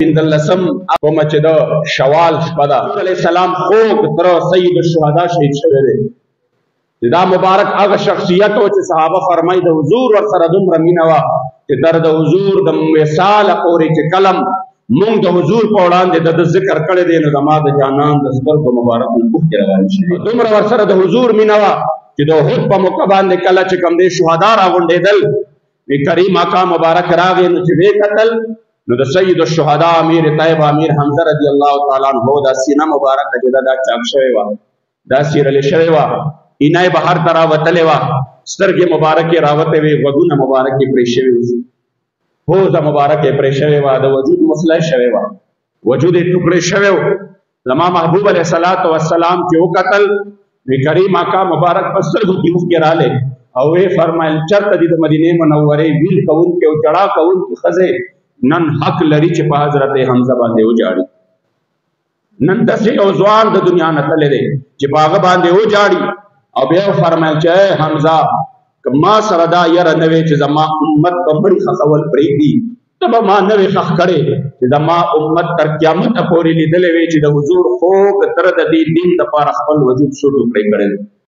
پنځلسم کومه چې د شوال شپه ده علیه السلام خوږ تر سید الشهدا شهید شوی دی. دا مبارک هغه شخصیت و چې صحابه فرمایي د حضور ورسره دومره مینه وه چې تر د حضور د وصاله پورې چې کلم مونږ د حضور په وړاندې د ذکر کړی دی نو زما د جانان د سترګو مبارک نه اوښکې روان شي. دومره ورسره د حضور مینه وه چې د احد په موقع باندې کله چې کوم دی شهدا راغونډېدل کریم آقا مبارک راغی نو چې ویې کتل نو د سید الشهدا امیر طیب امیر حمزه رضی الله تعالی عنہ دا سینه مبارکه چې دا چاک شوی وه دا سیرلې شوی وه اینه یې بهر ته راوتلې وه سترګې مبارکې راوتې وې غوږونه مبارکې پرې شوي وو پوزه مبارکې پرې شوې وه د وجود مسله شوې وه وجود یې ټوکړې شوی و. زما محبوب علیه الصلاة والسلام چې وکتل وی کریم آقا مبارک په سترګو کې اوښکې رالې او ویې فرمایل چېرته دي د مدینې منورې ویل کوونکې او ژړا کوونکې ښځې نن حق لري چې په حضرت حمزه باندې وجاړي. نن داسې یو ځوان د دنیا نه تللی دی چې په هغه باندې وجاړي او بیا فرمایل چې ای حمزه که ما سره دا یره نه وی چې زما امت به مړي ښخول پرېږدي ته به ما نه وې ښخ کړی چې زما امت تر قیامته پورې لیدلی وی چې د حضور خوږ تره د دې دین دپاره خپل وجود څو ټوکړی کړی.